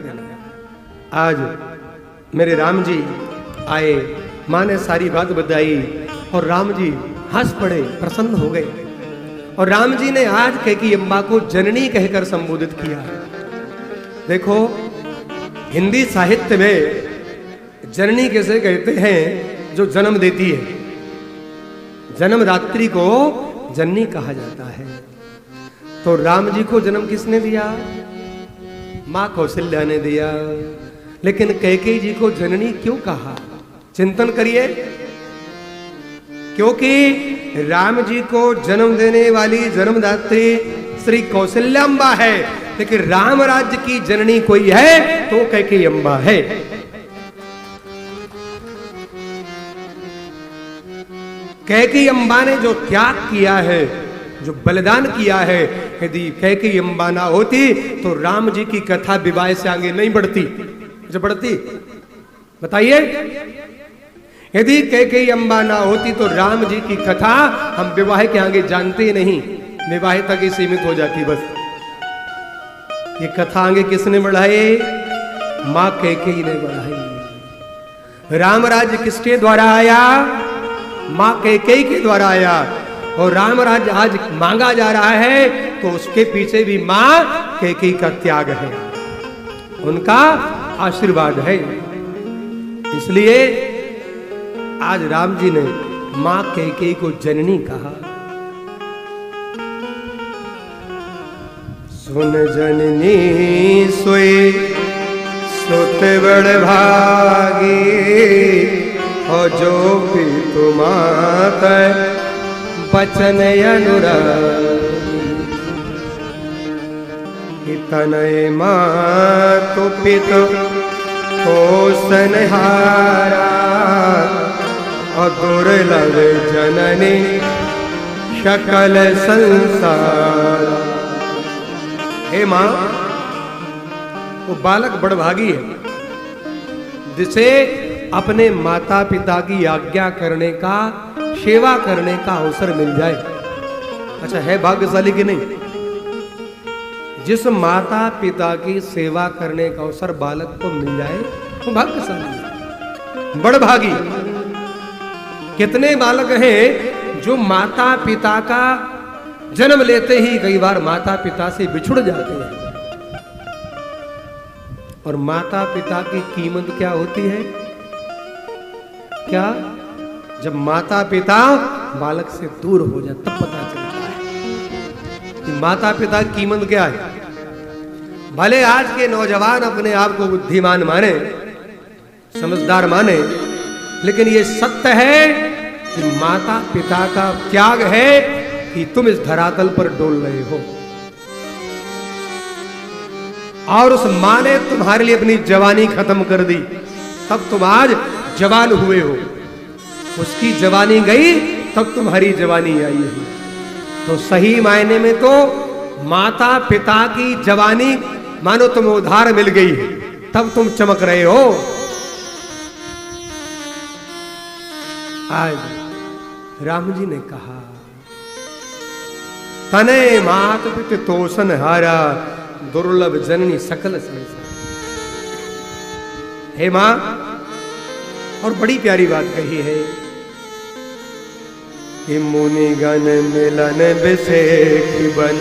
देना है। आज मेरे राम जी आए, माँ ने सारी बात बताई और राम जी हंस पड़े, प्रसन्न हो गए। और राम जी ने आज कैकेयी अम्बा को जननी कहकर संबोधित किया। देखो हिंदी साहित्य में जननी कैसे कहते हैं, जो जन्म देती है। जन्मदात्री को जननी कहा जाता है। तो राम जी को जन्म किसने दिया? मां कौशल्या ने दिया। लेकिन कैकेयी जी को जननी क्यों कहा? चिंतन करिए। क्योंकि राम जी को जन्म देने वाली जन्मदात्री श्री कौशल्याम्बा है, लेकिन राम राज्य की जननी कोई है तो कैकेयी अम्बा है। कैकेयी अम्बा ने जो त्याग किया है, जो बलिदान किया है, यदि कैकेयी अम्बा ना होती तो राम जी की कथा विवाह से आगे नहीं बढ़ती। जो बढ़ती बताइए, यदि कैकेयी अम्बा ना होती तो राम जी की कथा हम विवाह के आगे जानते ही नहीं, विवाह तक ही सीमित हो जाती। बस ये कथा आगे किसने बढ़ाई? मां कैकेयी ने बढ़ाई। राम राज्य किसके द्वारा आया? मां कैकेयी के द्वारा आया। और राम राज्य आज मांगा जा रहा है तो उसके पीछे भी मां कैकेयी का त्याग है, उनका आशीर्वाद है। इसलिए आज राम जी ने मां कैकेयी को जननी कहा। सुन जननी सोई सुत बड़ भागी, और जो भी तुमात बचन अनुरागी। तनय मातु पितु पोषणहारा, और दुर्लभ जननी सकल संसार। हे मां, वो बालक बड़भागी है जिसे अपने माता पिता की आज्ञा करने का, सेवा करने का अवसर मिल जाए। अच्छा, है भाग्यशाली कि नहीं? जिस माता पिता की सेवा करने का अवसर बालक को मिल जाए वो भाग्यशाली है, बड़भागी। कितने बालक हैं जो माता पिता का जन्म लेते ही कई बार माता पिता से बिछुड़ जाते हैं। और माता पिता की कीमत क्या होती है? क्या? जब माता पिता बालक से दूर हो जाए तब पता चलता है कि माता पिता की कीमत क्या है। भले आज के नौजवान अपने आप को बुद्धिमान माने, समझदार माने, लेकिन ये सत्य है कि माता पिता का त्याग है कि तुम इस धरातल पर डोल रहे हो। और उस मां ने तुम्हारे लिए अपनी जवानी खत्म कर दी, तब तुम आज जवान हुए हो। उसकी जवानी गई तब तुम्हारी जवानी आई है। तो सही मायने में तो माता पिता की जवानी मानो तुम्हें उधार मिल गई है, तब तुम चमक रहे हो। आज राम जी ने कहा, तने मात पित तोषण हारा, दुर्लभ जननी सकल संसार। हे मां, और बड़ी प्यारी बात कही है कि मुनि गण मिलन बिसेखि बन,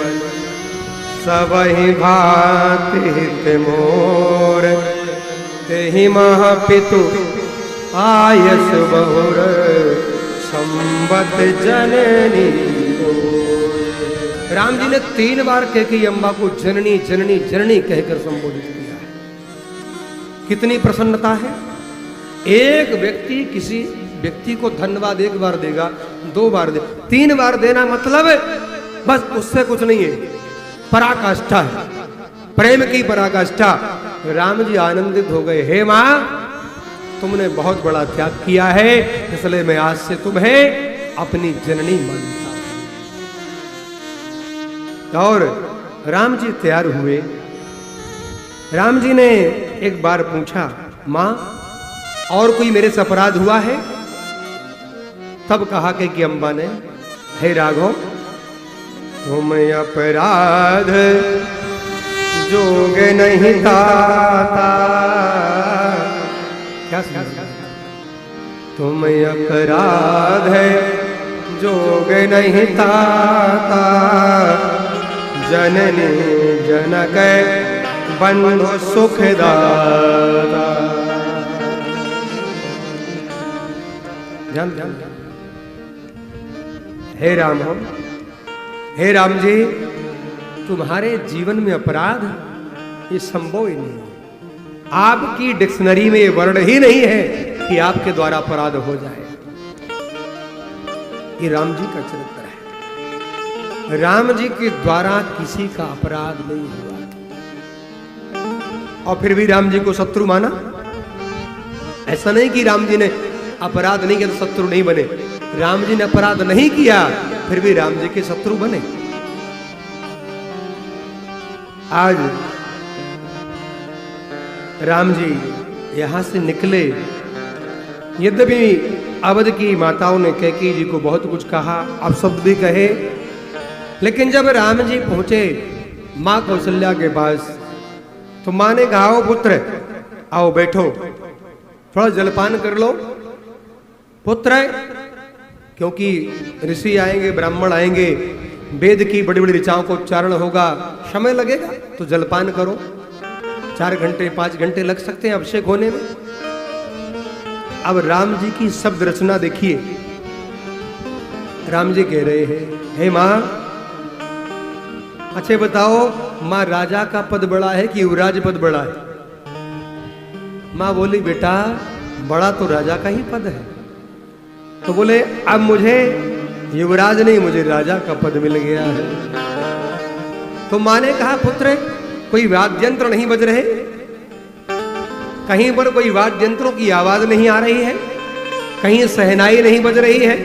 सबहि भांति हित मोर, तेहि महापितु आयस बहुर, संबत जननी। राम जी ने 3 बार कैकेयी अम्बा को जननी जननी जननी कहकर संबोधित किया है। कितनी प्रसन्नता है। एक व्यक्ति किसी व्यक्ति को धन्यवाद 1 बार देगा, 2 बार दे, 3 बार देना मतलब बस उससे कुछ नहीं है, पराकाष्ठा है, प्रेम की पराकाष्ठा। राम जी आनंदित हो गए। हे मां, तुमने बहुत बड़ा त्याग किया है, इसलिए मैं आज से तुम्हें अपनी जननी मानता हूं। और राम जी तैयार हुए। राम जी ने एक बार पूछा, मां और कोई मेरे से अपराध हुआ है? तब कहा कि अम्बा ने, हे राघव, तुम अपराध जोग नहीं ताता। क्या तुम अपराध है जोग नहीं ताता, जननी जनक बंधु सुखदाता। ध्यान ध्यान। हे राम हो, हे राम जी, तुम्हारे जीवन में अपराध ये संभव ही नहीं है। आपकी डिक्शनरी में वर्ण ही नहीं है कि आपके द्वारा अपराध हो जाए। ये राम जी का चरित्र है। राम जी के द्वारा किसी का अपराध नहीं हुआ और फिर भी राम जी को शत्रु माना। ऐसा नहीं कि राम जी ने अपराध नहीं किया तो शत्रु नहीं बने। राम जी ने अपराध नहीं किया फिर भी राम जी के शत्रु बने। आज राम जी यहां से निकले, यद्यपि अवध की माताओं ने कैकेयी जी को बहुत कुछ कहा, अपशब्द भी कहे, लेकिन जब राम जी पहुंचे मां कौशल्या के पास तो मां ने कहा, ओ पुत्र आओ बैठो, थोड़ा जलपान कर लो। पुत्र क्योंकि ऋषि आएंगे, ब्राह्मण आएंगे, वेद की बड़ी बड़ी ऋचाओं को उच्चारण होगा, समय लगेगा, तो जलपान करो। 4 घंटे 5 घंटे लग सकते हैं अभिषेक होने में। अब राम जी की शब्द रचना देखिए। राम जी कह रहे हैं, हे मां, अच्छे बताओ मां राजा का पद बड़ा है कि युवराज पद बड़ा है? मां बोली, बेटा बड़ा तो राजा का ही पद है। तो बोले, अब मुझे युवराज नहीं, मुझे राजा का पद मिल गया है। तो मां ने कहा, पुत्र कोई वाद्य यंत्र नहीं बज रहे? कहीं पर कोई वाद्य यंत्रों की आवाज नहीं आ रही है? कहीं सहनाई नहीं बज रही है?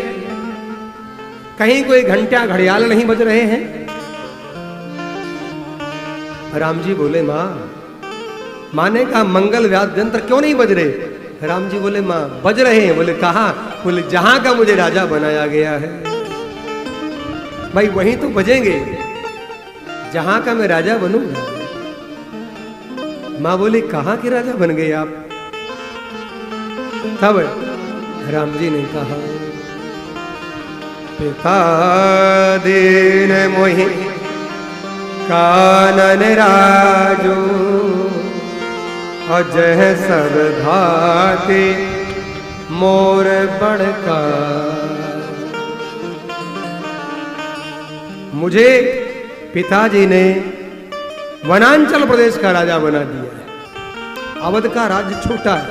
कहीं कोई घंटा घड़ियाल नहीं बज रहे हैं? राम जी बोले, मां ने कहा, मंगल वाद्य यंत्र क्यों नहीं बज रहे? राम जी बोले, मां बज रहे हैं। बोले, कहां? बोले, जहां का मुझे राजा बनाया गया है। भाई वहीं तो बजेंगे जहां का मैं राजा बनूंगा। मां बोली, कहां के राजा बन गए आप? तब राम जी ने कहा, पिता दीन मोहि कानन राजो, अजह सब भाते मोर बड़का। मुझे पिताजी ने वनांचल प्रदेश का राजा बना दिया है। अवध का राज्य छोटा है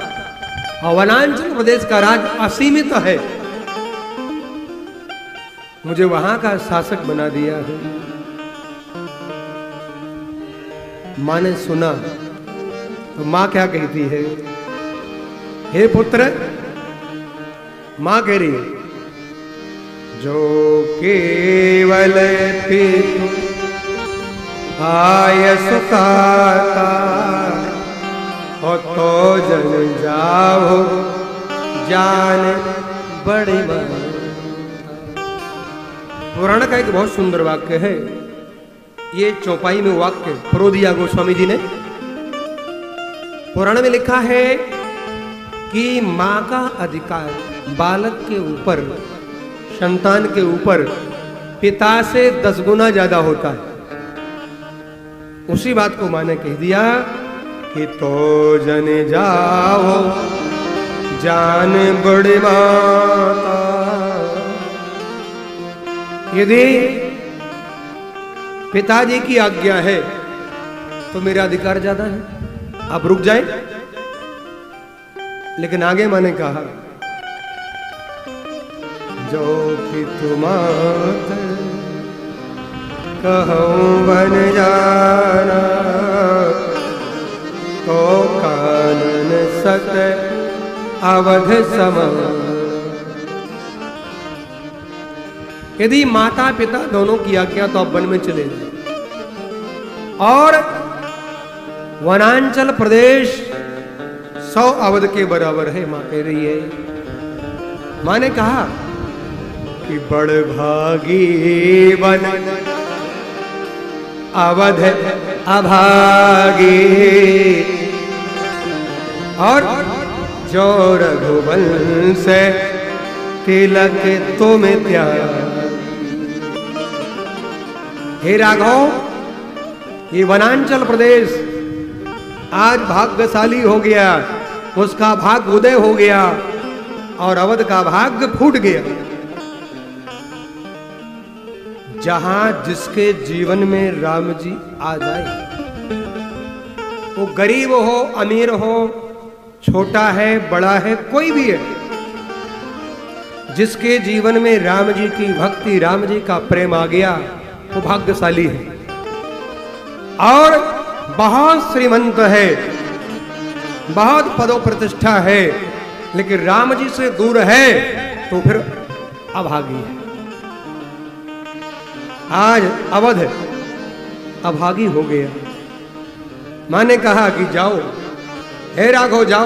और वनांचल प्रदेश का राज्य असीमित है। मुझे वहां का शासक बना दिया है। मां ने सुना तो मां क्या कहती है, हे पुत्र, मां कह रही है, जो केवल पितु आय सुखाता, हो तो जन जाओ जान बड़ी मां। पुराण का एक बहुत सुंदर वाक्य है। ये चौपाई में वाक्य परो दिया गोस्वामी जी ने। पुराण में लिखा है कि मां का अधिकार बालक के ऊपर, संतान के ऊपर पिता से 10 गुना ज्यादा होता है। उसी बात को मां ने कह दिया कि तो जन जाओ जान बड़ी माता। यदि पिताजी की आज्ञा है तो मेरा अधिकार ज्यादा है, आप रुक जाए। लेकिन आगे मैंने कहा, जो पितु मात कहूं बन जाना, तो कानन सत अवध समान। यदि माता पिता दोनों की आज्ञा तो आप वन में चले जाए। और वनांचल प्रदेश 100 अवध के बराबर है, मां कह रही है। मां ने कहा कि बड़ भागी वन अवध अभागे, और जो रघुवंश तिलक तुम त्याग। हे राघव, ये वनांचल प्रदेश आज भाग्यशाली हो गया, उसका भाग्य उदय हो गया और अवध का भाग्य फूट गया। जहां जिसके जीवन में राम जी आ जाए, वो गरीब हो अमीर हो, छोटा है बड़ा है, कोई भी है, जिसके जीवन में राम जी की भक्ति, राम जी का प्रेम आ गया, वो भाग्यशाली है और बहुत श्रीमंत है, बहुत पदो प्रतिष्ठा है, लेकिन राम जी से दूर है तो फिर अभागी है। आज अवध अभागी हो गया। मां ने कहा कि जाओ, हे राघव जाओ,